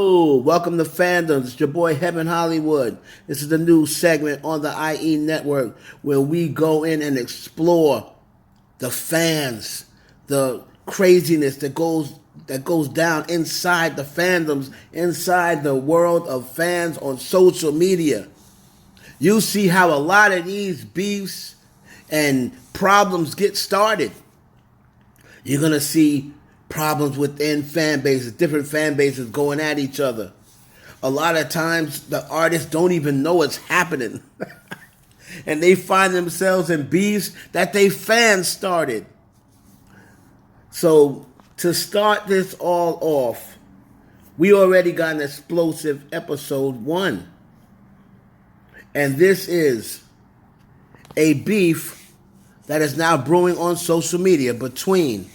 Yo, welcome to Fandoms. It's your boy Heaven Hollywood. This is the new segment on the IE network where we go in and explore the fans, the craziness that goes down inside the fandoms, inside the world of fans on social media. You see how a lot of these beefs and problems get started. You're going to see problems within fan bases, different fan bases going at each other. A lot of times the artists don't even know it's happening. And they find themselves in beefs that they fans started. So to start this all off, we already got an explosive episode 1. And this is a beef that is now brewing on social media between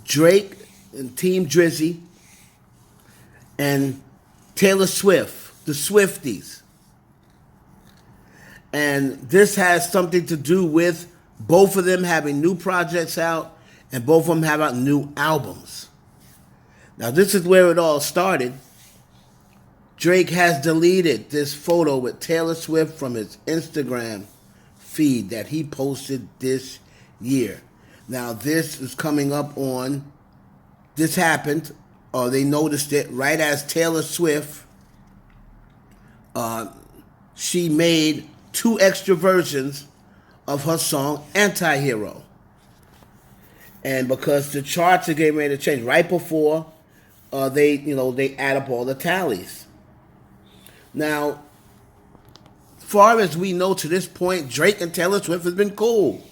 Drake and Team Drizzy and Taylor Swift, the Swifties. And this has something to do with both of them having new projects out and both of them have out new albums. Now this is where it all started. Drake has deleted this photo with Taylor Swift from his Instagram feed that he posted this year. Now, this is coming up on, this happened, or they noticed it right as Taylor Swift, she made 2 extra versions of her song, Anti-Hero. And because the charts are getting ready to change, right before they add up all the tallies. Now, far as we know to this point, Drake and Taylor Swift have been cool.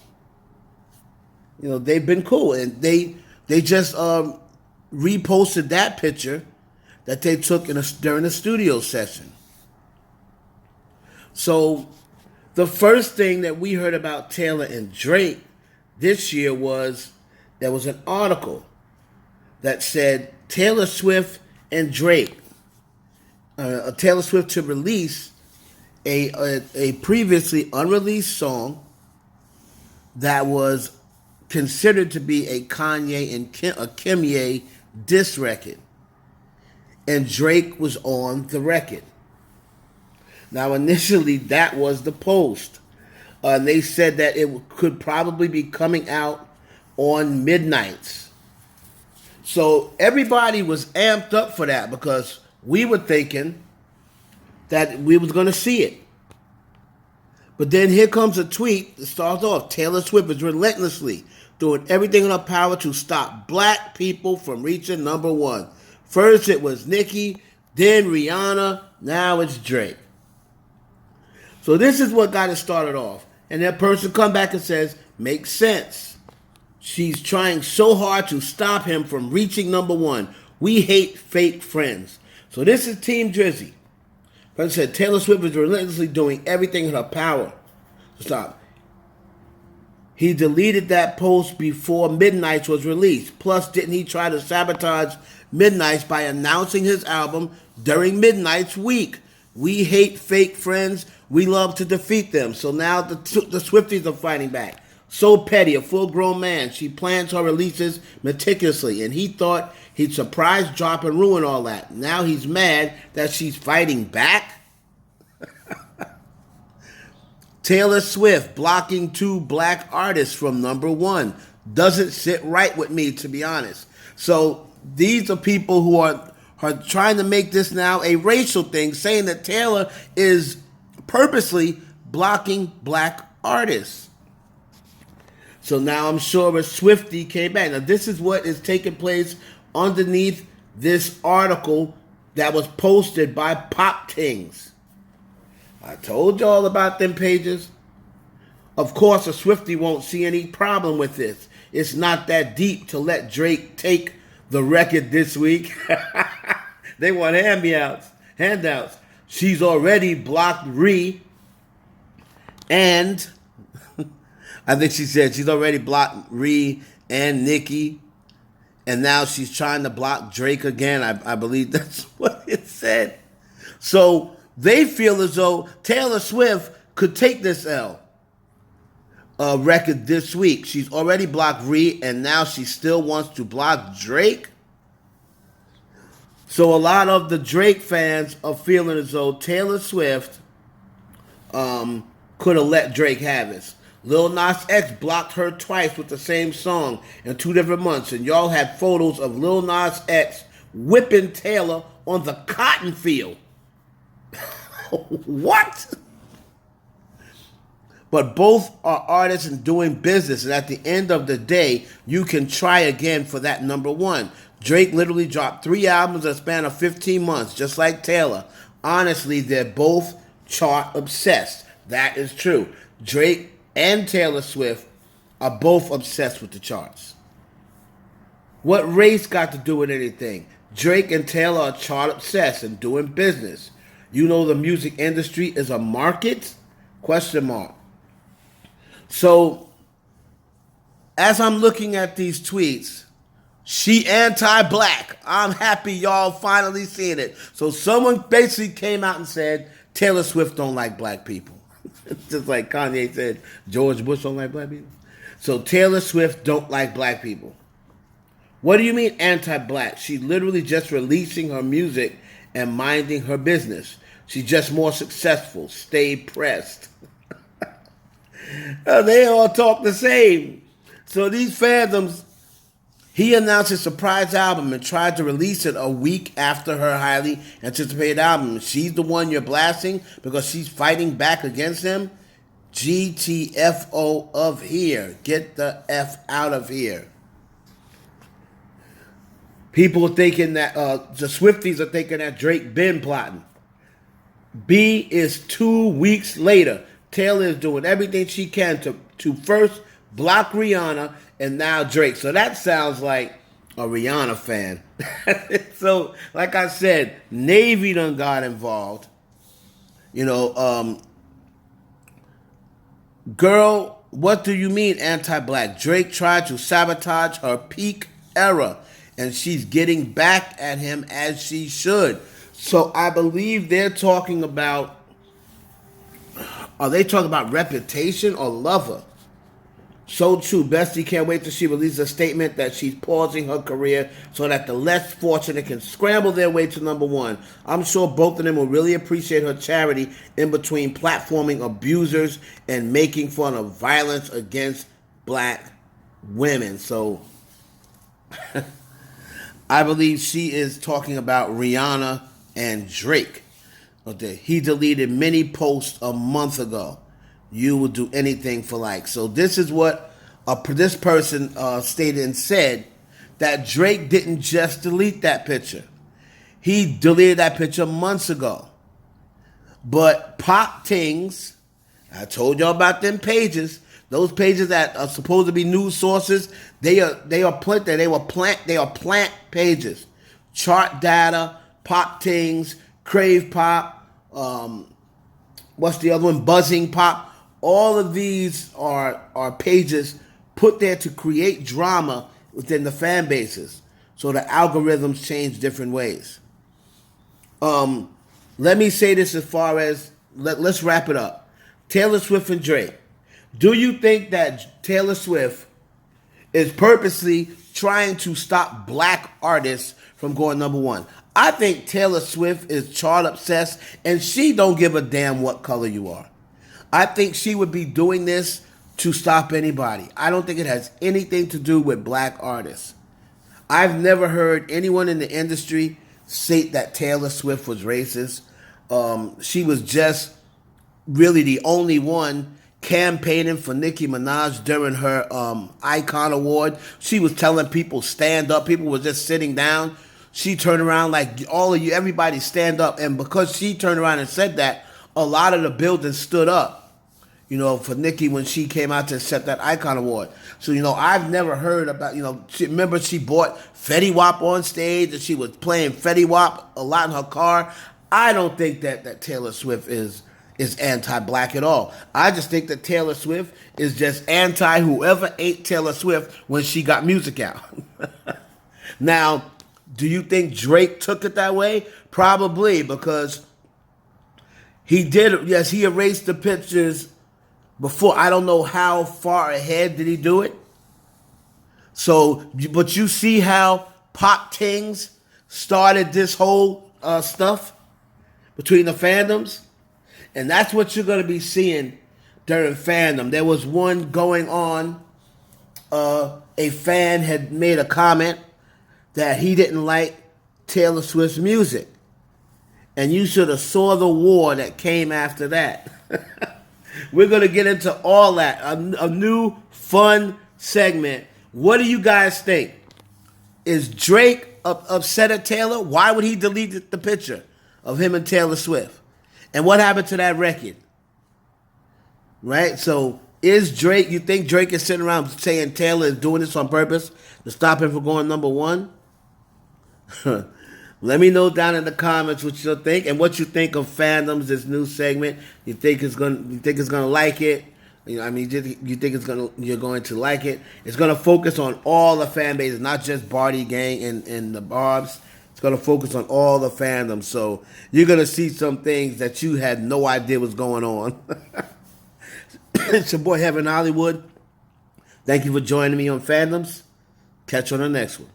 They've been cool, and they just reposted that picture that they took during a studio session. So the first thing that we heard about Taylor and Drake this year was there was an article that said Taylor Swift and Drake, Taylor Swift to release a previously unreleased song that was considered to be a Kanye and Kimye diss record. And Drake was on the record. Now, initially, that was the post. They said that it could probably be coming out on midnights. So everybody was amped up for that because we were thinking that we was going to see it. But then here comes a tweet that starts off, Taylor Swift is relentlessly doing everything in her power to stop black people from reaching #1. First it was Nicki, then Rihanna, now it's Drake. So this is what got it started off. And that person come back and says, makes sense. She's trying so hard to stop him from reaching #1. We hate fake friends. So this is Team Drizzy. Person said Taylor Swift is relentlessly doing everything in her power to stop. He deleted that post before Midnights was released. Plus, didn't he try to sabotage Midnights by announcing his album during Midnights week? We hate fake friends. We love to defeat them. So now the Swifties are fighting back. So petty, a full-grown man. She plans her releases meticulously, and he thought he'd surprise drop and ruin all that. Now he's mad that she's fighting back. Taylor Swift blocking 2 black artists from #1 doesn't sit right with me, to be honest. So these are people who are trying to make this now a racial thing, saying that Taylor is purposely blocking black artists. So now I'm sure a Swiftie came back. Now this is what is taking place underneath this article that was posted by Pop Tings. I told y'all about them pages. Of course, a Swiftie won't see any problem with this. It's not that deep to let Drake take the record this week. They want handouts. She's already blocked Ree, and I think she said she's already blocked Ree and Nicki, and now she's trying to block Drake again. I believe that's what it said. So they feel as though Taylor Swift could take this record this week. She's already blocked Ree, and now she still wants to block Drake. So a lot of the Drake fans are feeling as though Taylor Swift could have let Drake have it. Lil Nas X blocked her twice with the same song in 2 different months, and y'all had photos of Lil Nas X whipping Taylor on the cotton field. What? But both are artists and doing business, and at the end of the day, you can try again for that number one. Drake literally dropped 3 albums in a span of 15 months, just like Taylor. Honestly, they're both chart obsessed. That is true. Drake and Taylor Swift are both obsessed with the charts. What race got to do with anything? Drake and Taylor are chart obsessed and doing business. You know the music industry is a market? Question mark. So, as I'm looking at these tweets, she anti-black. I'm happy y'all finally seeing it. So someone basically came out and said, Taylor Swift don't like black people. Just like Kanye said, George Bush don't like black people. So Taylor Swift don't like black people. What do you mean anti-black? She literally just releasing her music and minding her business. She's just more successful. Stay pressed. They all talk the same. So these fandoms, he announced his surprise album and tried to release it a week after her highly anticipated album. She's the one you're blasting because she's fighting back against him? GTFO of here. Get the F out of here. People are thinking that, the Swifties are thinking that Drake been plotting. B is 2 weeks later. Taylor is doing everything she can to first block Rihanna and now Drake. So that sounds like a Rihanna fan. So, like I said, Navy done got involved. You know, girl, what do you mean anti-black? Drake tried to sabotage her peak era, and she's getting back at him as she should. So I believe they're talking about, are they talking about reputation or lover? So true. Bestie can't wait till she releases a statement that she's pausing her career so that the less fortunate can scramble their way to number one. I'm sure both of them will really appreciate her charity in between platforming abusers and making fun of violence against black women. So I believe she is talking about Rihanna and Drake. Okay, he deleted many posts a month ago. You will do anything for likes. So this is what this person stated and said, that Drake didn't just delete that picture. He deleted that picture months ago. But Pop Tings, I told y'all about them pages. Those pages that are supposed to be news sources, they are plenty. They are plant pages. Chart Data, Pop Tings, Crave Pop, what's the other one? Buzzing Pop. All of these are pages put there to create drama within the fan bases. So the algorithms change different ways. Let me say this as far as, let's wrap it up. Taylor Swift and Drake. Do you think that Taylor Swift is purposely trying to stop black artists from going number one? I think Taylor Swift is chart obsessed and she don't give a damn what color you are. I think she would be doing this to stop anybody. I don't think it has anything to do with black artists. I've never heard anyone in the industry say that Taylor Swift was racist. She was just really the only one campaigning for Nicki Minaj during her Icon Award. She was telling people stand up. People were just sitting down. She turned around like, all of you, everybody stand up. And because she turned around and said that, a lot of the buildings stood up, you know, for Nicki when she came out to accept that Icon Award. So, you know, I've never heard about, you know, remember she bought Fetty Wap on stage and she was playing Fetty Wap a lot in her car. I don't think that Taylor Swift is anti-black at all. I just think that Taylor Swift is just anti whoever ate Taylor Swift when she got music out. Now, do you think Drake took it that way? Probably, because he did. Yes, he erased the pictures before. I don't know how far ahead did he do it. So, but you see how Pop Tings started this whole stuff between the fandoms. And that's what you're going to be seeing during fandom. There was one going on. A fan had made a comment that he didn't like Taylor Swift's music. And you should have saw the war that came after that. We're going to get into all that. A new fun segment. What do you guys think? Is Drake upset at Taylor? Why would he delete the picture of him and Taylor Swift? And what happened to that record? Right? So, is Drake, you think Drake is sitting around saying Taylor is doing this on purpose to stop him from going number one? Let me know down in the comments what you think and what you think of Fandoms, this new segment. You think it's gonna like it? You know, I mean, you think you're going to like it? It's gonna focus on all the fan bases, not just Barty Gang and the Barbs. It's going to focus on all the fandoms. So you're going to see some things that you had no idea was going on. It's your boy Heaven Hollywood. Thank you for joining me on Fandoms. Catch you on the next one.